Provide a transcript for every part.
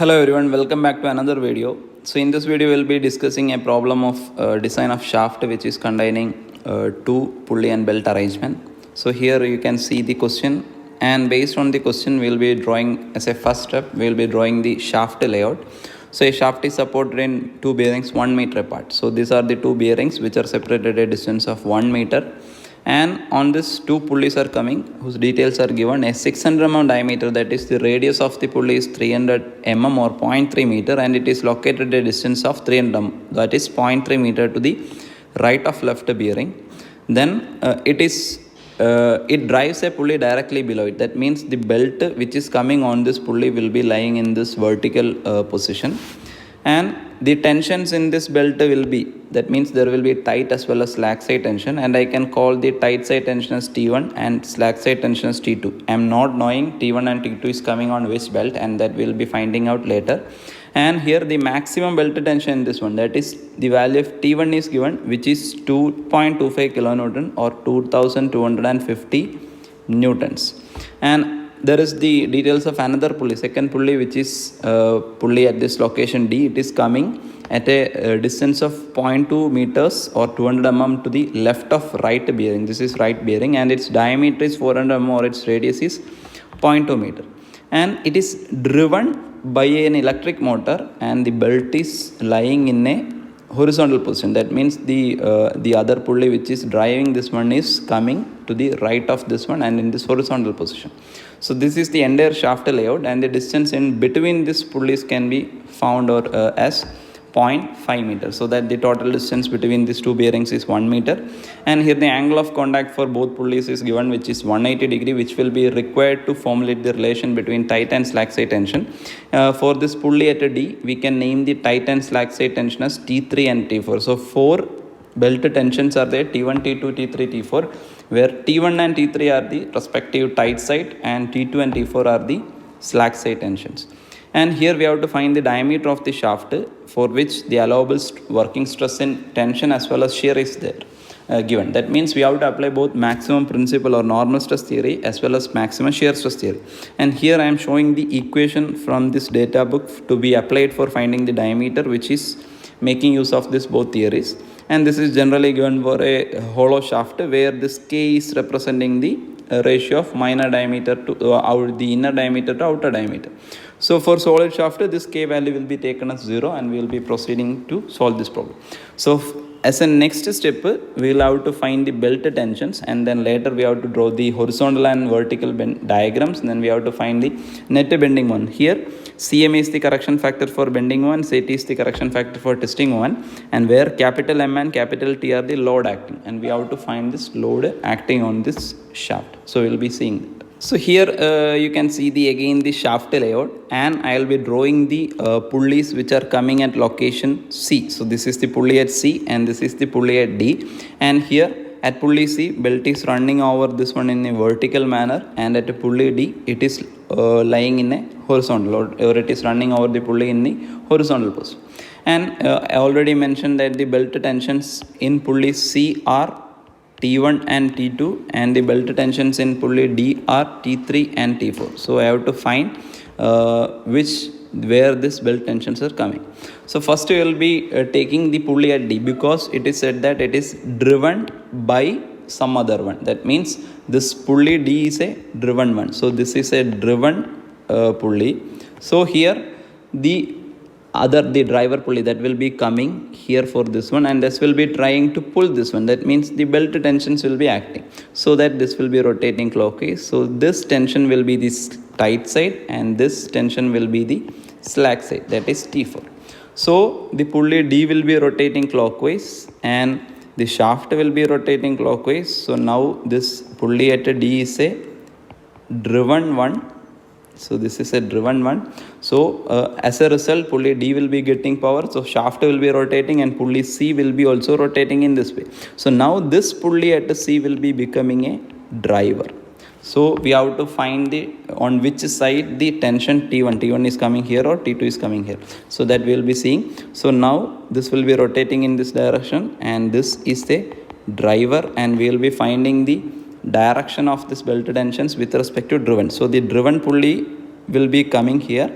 Hello everyone, welcome back to another video. So in this video we'll be discussing a problem of design of shaft which is containing two pulley and belt arrangement. So here you can see the question, and based on the question we'll be drawing as a first step we'll be drawing the shaft layout. So a shaft is supported in two bearings 1 meter apart. So these are the two bearings which are separated at a distance of 1 meter, and on this two pulleys are coming whose details are given. A 600 mm diameter, that is the radius of the pulley is 300 mm or 0.3 meter, and it is located at a distance of 300 mm, that is 0.3 meter to the right of left bearing. Then it drives a pulley directly below it. That means the belt which is coming on this pulley will be lying in this vertical position, and the tensions in this belt will be, that means there will be tight as well as slack side tension, and I can call the tight side tension as T1 and slack side tension as T2. I am not knowing T1 and T2 is coming on which belt, and that we'll be finding out later. And here the maximum belt tension in this one, that is the value of T1 is given, which is 2.25 kilonewton or 2250 newtons. And there is the details of another pulley, second pulley, which is pulley at this location D. It is coming at a distance of 0.2 meters or 200 mm to the left of right bearing. This is right bearing, and its diameter is 400 mm or its radius is 0.2 meter, and it is driven by an electric motor, and the belt is lying in a horizontal position. That means the other pulley which is driving this one is coming to the right of this one and in this horizontal position. So this is the entire shaft layout, and the distance in between these pulleys can be found as 0.5 meters, so that the total distance between these two bearings is 1 meter. And here the angle of contact for both pulleys is given, which is 180 degree, which will be required to formulate the relation between tight and slack side tension. For this pulley at a D, we can name the tight and slack side tension as T3 and T4. So four belt tensions are there, T1, T2, T3, T4, where T1 and T3 are the respective tight side and T2 and T4 are the slack side tensions. And here we have to find the diameter of the shaft, for which the allowable working stress in tension as well as shear is there given. That means we have to apply both maximum principle or normal stress theory as well as maximum shear stress theory. And here I am showing the equation from this data book to be applied for finding the diameter, which is making use of this both theories. And this is generally given for a hollow shaft, where this K is representing the ratio of minor diameter to the inner diameter to outer diameter. So for solid shaft, this K value will be taken as 0, and we will be proceeding to solve this problem. So as a next step, we will have to find the belt tensions, and then later we have to draw the horizontal and vertical diagrams, and then we have to find the net bending moment. Here CM is the correction factor for bending moment, CT is the correction factor for twisting moment, and where capital M and capital T are the load acting, and we have to find this load acting on this shaft. So we will be seeing that. So here you can see the shaft layout, and I will be drawing the pulleys which are coming at location C. So this is the pulley at C, and this is the pulley at D, and here at pulley C, belt is running over this one in a vertical manner, and at a pulley D, it is lying in a horizontal, or it is running over the pulley in the horizontal position. And I already mentioned that the belt tensions in pulley C are T1 and T2, and the belt tensions in pulley D are T3 and T4. So I have to find where this belt tensions are coming. So first we will be taking the pulley at D, because it is said that it is driven by some other one. That means this pulley D is a driven one. So this is a driven pulley. So here the driver pulley that will be coming here for this one, and this will be trying to pull this one. That means the belt tensions will be acting, so that this will be rotating clockwise. So this tension will be this tight side, and this tension will be the slack side, that is T4. So the pulley D will be rotating clockwise, and the shaft will be rotating clockwise. So now this pulley at D is a driven one. So this is a driven one. So as a result, pulley D will be getting power. So shaft will be rotating, and pulley C will be also rotating in this way. So now this pulley at C will be becoming a driver. So we have to find on which side the tension T1 is coming here or T2 is coming here. So that we will be seeing. So now this will be rotating in this direction, and this is the driver, and we will be finding the direction of this belt tensions with respect to driven. So the driven pulley will be coming here,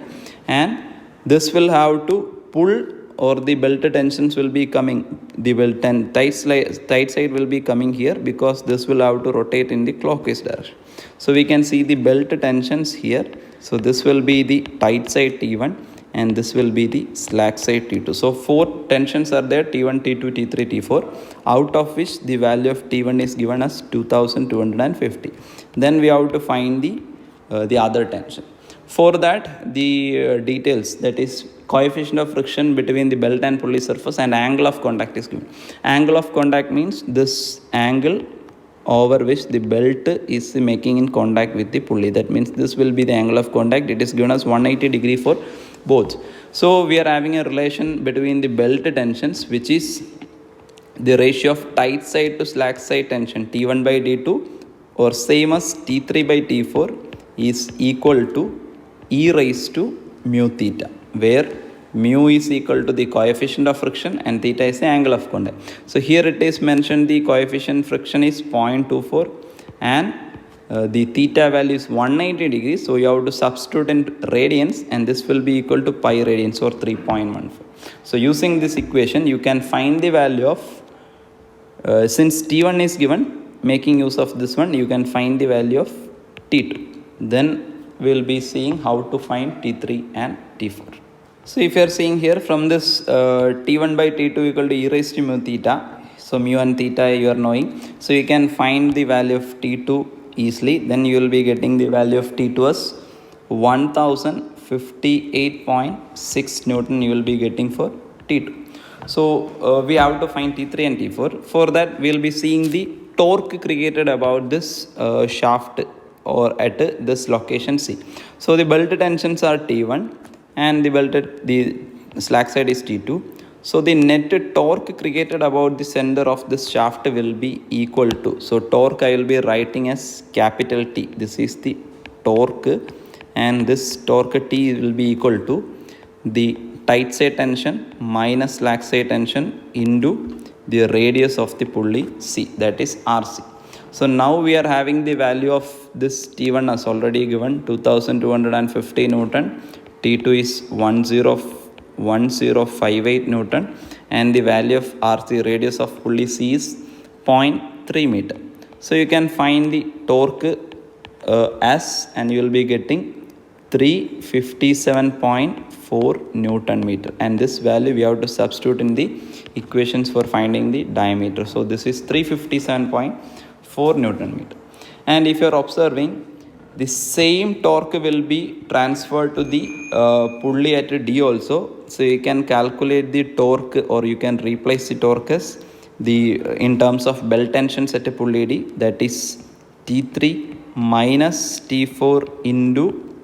and this will have to pull, or the belt tensions will be coming, the belt and tight side will be coming here, because this will have to rotate in the clockwise direction. So we can see the belt tensions here. So this will be the tight side T1 and this will be the slack side T2. So 4 tensions are there, T1, T2, T3, T4, out of which the value of T1 is given as 2250. Then we have to find the other tension. For that, the details, that is coefficient of friction between the belt and pulley surface and angle of contact is given. Angle of contact means this angle over which the belt is making in contact with the pulley. That means this will be the angle of contact. It is given as 180 degree for both. So we are having a relation between the belt tensions, which is the ratio of tight side to slack side tension T1 by T2, or same as T3 by T4, is equal to e raised to mu theta, where mu is equal to the coefficient of friction and theta is the angle of contact. So here it is mentioned the coefficient friction is 0.24 and the theta value is 180 degrees. So you have to substitute in radians and this will be equal to pi radians, or 3.14. So using this equation you can find the value of, since T1 is given, making use of this one, you can find the value of T2. Then we will be seeing how to find T3 and T4. So if you are seeing here from this T1 by T2 equal to e raised to mu theta, so mu and theta you are knowing, so you can find the value of T2 easily. Then you will be getting the value of T2 as 1058.6 Newton you will be getting for T2. So we have to find T3 and T4. For that we will be seeing the torque created about this shaft or at this location C. So the belt tensions are T1 and the slack side is T2. So the net torque created about the center of this shaft will be equal to, so torque I will be writing as capital T. This is the torque, and this torque T will be equal to the tight side tension minus slack side tension into the radius of the pulley C, that is RC. So now we are having the value of this T1 as already given, 2250 Newton, T2 is 1058 Newton, and the value of RC, radius of pulley C, is 0.3 meter. So you can find the torque as, and you will be getting 357.4 Newton meter, and this value we have to substitute in the equations for finding the diameter. So this is 357.4 Newton meter. And if you are observing, the same torque will be transferred to the pulley at D also. So you can calculate the torque, or you can replace the torque as the in terms of belt tensions at a pulley D, that is T3 minus T4 into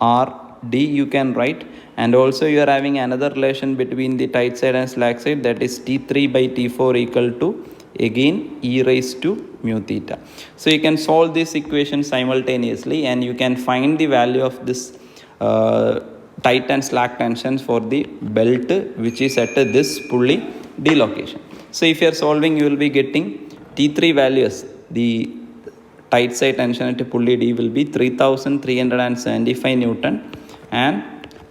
RD you can write. And also you are having another relation between the tight side and slack side, that is T3 by T4 equal to again e raised to mu theta. So you can solve this equation simultaneously and you can find the value of this tight and slack tensions for the belt which is at this pulley D location. So if you are solving, you will be getting T3 values. The tight side tension at pulley D will be 3375 Newton, and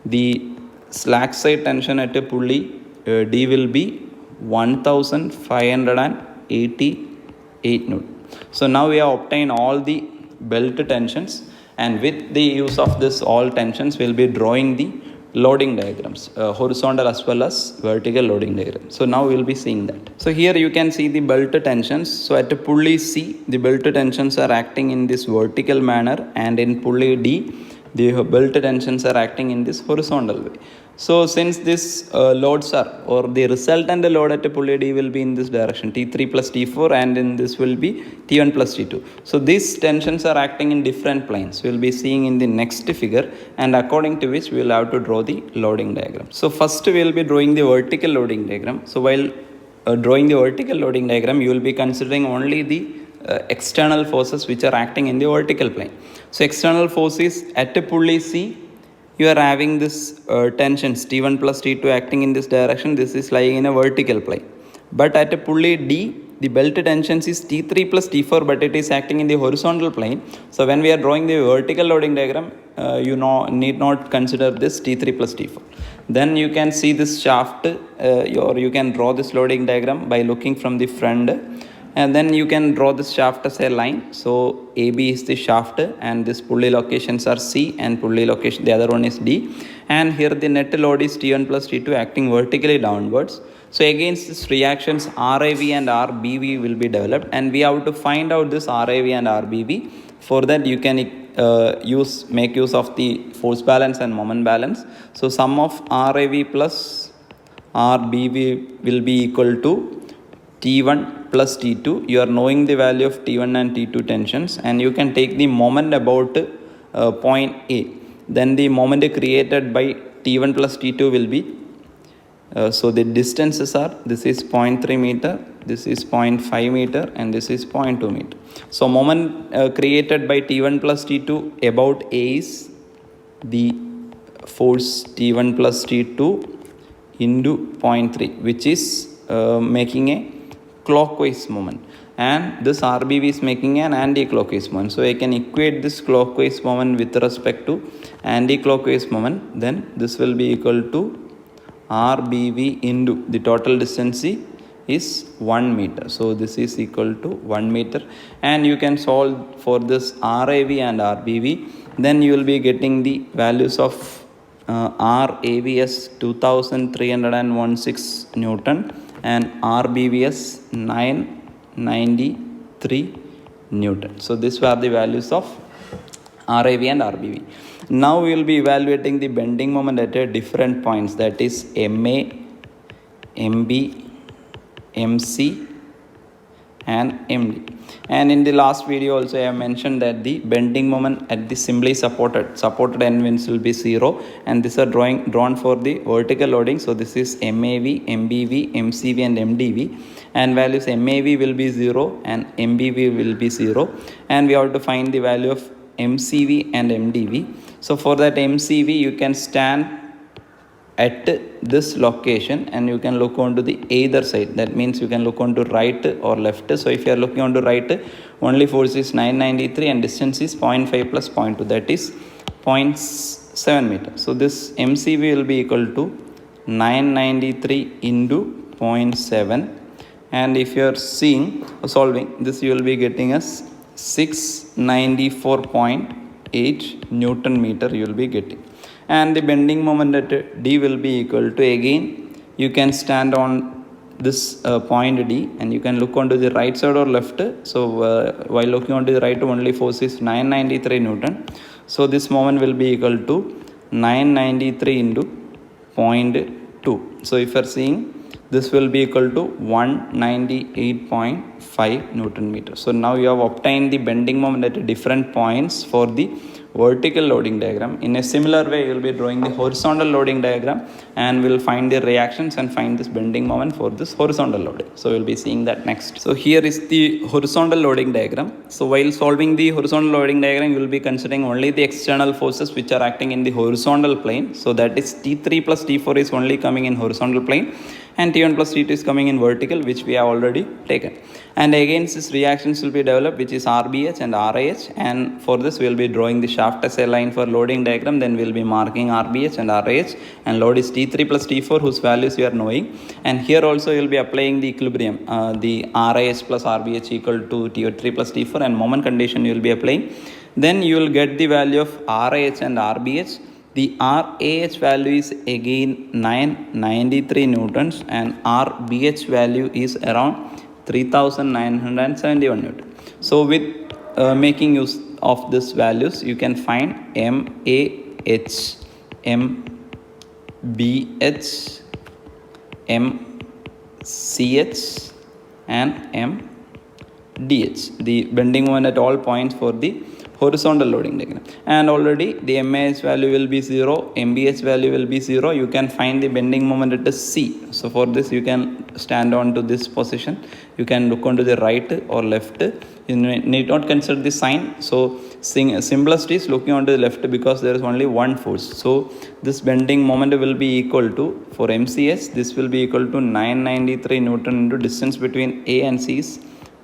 the slack side tension at pulley D will be 1588 Newton. So now we have obtained all the belt tensions, and with the use of this all tensions we will be drawing the loading diagrams, horizontal as well as vertical loading diagram. So now we will be seeing that. So here you can see the belt tensions. So at pulley C, the belt tensions are acting in this vertical manner, and in pulley D, the belt tensions are acting in this horizontal way. So since this loads are, or the resultant load at pulley D will be in this direction, T3 plus T4, and in this will be T1 plus T2. So these tensions are acting in different planes. We will be seeing in the next figure, and according to which we will have to draw the loading diagram. So first we will be drawing the vertical loading diagram. So while drawing the vertical loading diagram, you will be considering only the external forces which are acting in the vertical plane. So external forces at a pulley C, you are having this tensions T1 plus T2 acting in this direction. This is lying in a vertical plane. But at a pulley D, the belt tensions is T3 plus T4, but it is acting in the horizontal plane. So when we are drawing the vertical loading diagram, you need not consider this T3 plus T4. Then you can see this shaft, or you can draw this loading diagram by looking from the front, and then you can draw this shaft as a line. So AB is the shaft, and this pulley locations are C, and pulley location, the other one is D. And here the net load is T1 plus T2 acting vertically downwards. So against this reactions, RAV and RBV will be developed, and we have to find out this RAV and RBV. For that you can make use of the force balance and moment balance. So sum of RAV plus RBV will be equal to T1 plus T2. You are knowing the value of T1 and T2 tensions, and you can take the moment about point A. Then the moment created by T1 plus T2 will be, so the distances are, this is 0.3 meter, this is 0.5 meter, and this is 0.2 meter. So moment created by T1 plus T2 about A is the force T1 plus T2 into 0.3, which is making a clockwise moment, and this RBV is making an anti-clockwise moment. So I can equate this clockwise moment with respect to anti-clockwise moment. Then this will be equal to RBV into the total distance is 1 meter. So this is equal to 1 meter, and you can solve for this RAV and RBV. Then you will be getting the values of RAV as 2316 Newton and RBV as 993 Newton. So these were the values of RAV and RBV. Now we will be evaluating the bending moment at different points, that is MA, MB, MC and MD. And in the last video also I have mentioned that the bending moment at the simply supported endpoints will be 0, and these are drawn for the vertical loading. So this is MAV, MBV, MCV and MDV, and values MAV will be 0 and MBV will be 0, and we have to find the value of MCV and MDV. So for that MCV you can stand at this location and you can look onto the either side. That means you can look onto right or left. So if you are looking onto right, only force is 993 and distance is 0.5 plus 0.2, that is 0.7 meter. So this MCV will be equal to 993 into 0.7, and if you are solving this, you will be getting as 694.8 Newton meter you will be getting. And the bending moment at D will be equal to, again you can stand on this point D and you can look onto the right side or left. So while looking onto the right, only force is 993 Newton. So this moment will be equal to 993 into 0.2. So if you are seeing, this will be equal to 198.5 Newton meter. So now you have obtained the bending moment at different points for the vertical loading diagram. In a similar way, you will be drawing the horizontal loading diagram and we'll find the reactions and find this bending moment for this horizontal loading. So we'll be seeing that next. So here is the horizontal loading diagram. So while solving the horizontal loading diagram, you will be considering only the external forces which are acting in the horizontal plane. So that is T3 plus T4 is only coming in horizontal plane, and T1 plus T2 is coming in vertical, which we have already taken. And against this reactions will be developed, which is RBH and RAH, and for this we will be drawing the shaft as a line for loading diagram. Then we will be marking RBH and RAH, and load is T3 plus T4 whose values you are knowing. And here also you will be applying the equilibrium, the RAH plus RBH equal to T3 plus T4, and moment condition you will be applying. Then you will get the value of RAH and RBH. The RAH value is again 993 Newtons and RBH value is around 3971 Newton. So with making use of these values, you can find MAH, MBH, MCH and MDH, the bending moment at all points for the horizontal loading diagram. And already the MAH value will be 0, MBH value will be 0. You can find the bending moment at C. So for this you can stand on to this position. You can look onto the right or left. You need not consider the sign. So simplest is looking onto the left because there is only one force. So this bending moment will be equal to, for MCS, this will be equal to 993 Newton into distance between A and C is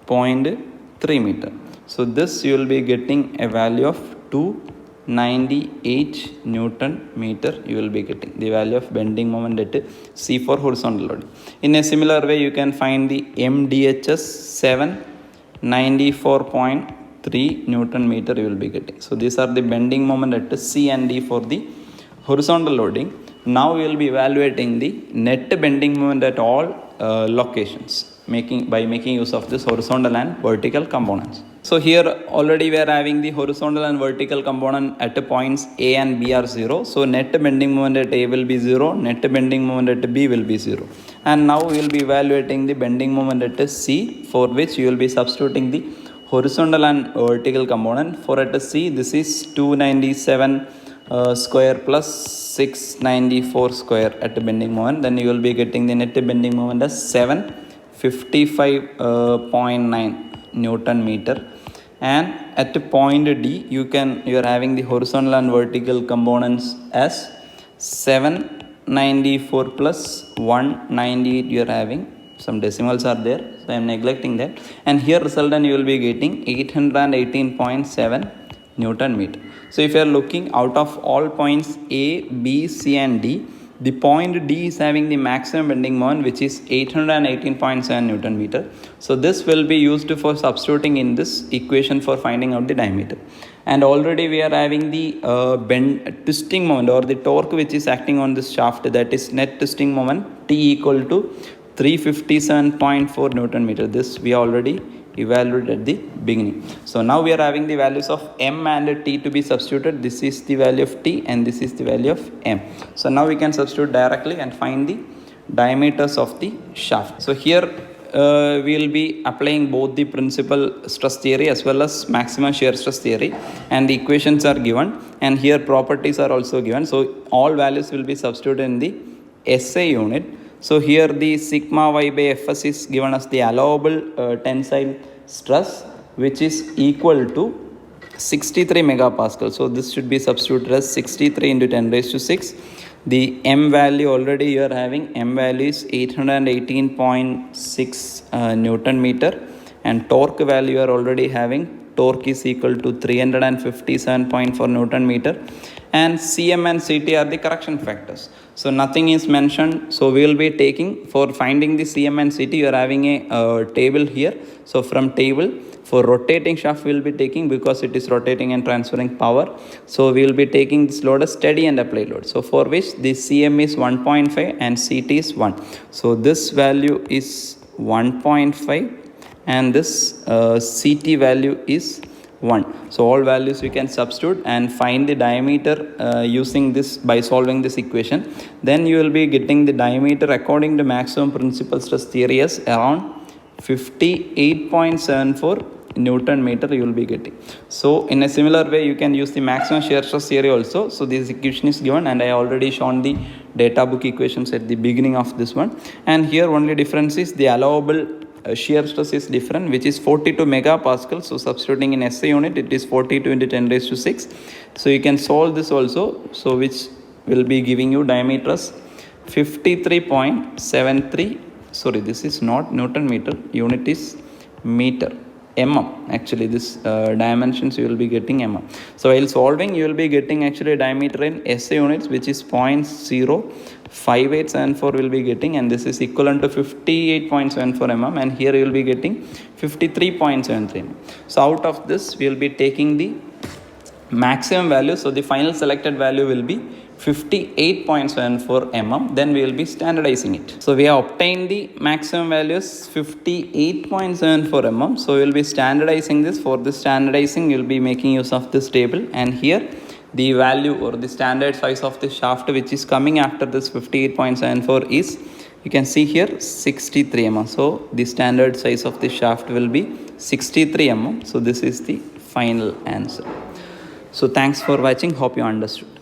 0.3 meter. So this you will be getting a value of 298 Newton meter. You will be getting the value of bending moment at C for horizontal loading. In a similar way, you can find the MDHS 794.3 Newton meter you will be getting. So these are the bending moment at C and D for the horizontal loading. Now we will be evaluating the net bending moment at all locations by making use of this horizontal and vertical components. So here already we are having the horizontal and vertical component at points A and B are 0. So net bending moment at A will be 0, net bending moment at B will be 0. And now we will be evaluating the bending moment at C, for which you will be substituting the horizontal and vertical component. For at C, this is 297 square plus 694 square at bending moment. Then you will be getting the net bending moment as 755.9 Newton meter. And at point D, you are having the horizontal and vertical components as 794 plus 198. You are having some decimals are there, so I am neglecting that. And here resultant you will be getting 818.7 Newton meter. So if you are looking out of all points A, B, C and D, the point D is having the maximum bending moment, which is 818.7 Newton meter. So this will be used for substituting in this equation for finding out the diameter. And already we are having the twisting moment or the torque which is acting on this shaft, that is net twisting moment T equal to 357.4 Newton meter. This we already evaluated at the beginning. So now we are having the values of M and T to be substituted. This is the value of T and this is the value of M. So now we can substitute directly and find the diameters of the shaft. So here we will be applying both the principal stress theory as well as maximum shear stress theory, and the equations are given, and here properties are also given. So all values will be substituted in the SI unit. So here the sigma y by Fs is given as the allowable tensile stress, which is equal to 63 megapascal. So this should be substituted as 63 into 10 raised to 6. The M value already you are having, M value is 818.6 Newton meter, and torque value you are already having, torque is equal to 357.4 Newton meter, and Cm and Ct are the correction factors. So nothing is mentioned. So we will be taking, for finding the Cm and Ct, you are having a table here. So from table, for rotating shaft we will be taking, because it is rotating and transferring power. So we will be taking this load as steady and applied load. So for which the Cm is 1.5 and Ct is 1. So this value is 1.5 and this Ct value is 1. So all values we can substitute and find the diameter using this by solving this equation. Then you will be getting the diameter according to maximum principal stress theory as around 58.74 Newton meter you will be getting. So in a similar way you can use the maximum shear stress theory also. So this equation is given, and I already shown the data book equations at the beginning of this one. And here only difference is the allowable shear stress is different, which is 42 megapascal. So substituting in SI unit, it is 42 into 10 raised to 6. So you can solve this also, so which will be giving you diameter as 53.73. Sorry, this is not Newton meter, unit is meter, mm. Actually this dimensions you will be getting mm. So while solving you will be getting actually diameter in SI units, which is 0.05874 will be getting, and this is equivalent to 58.74 mm, and here you will be getting 53.73 mm. So out of this we will be taking the maximum value. So the final selected value will be 58.74 mm. Then we will be standardizing it. So we have obtained the maximum values 58.74 mm. So we will be standardizing this. For this standardizing you will be making use of this table, and here the value or the standard size of the shaft which is coming after this 58.74 is, you can see here, 63 mm. So the standard size of the shaft will be 63 mm. So this is the final answer. So thanks for watching. Hope you understood.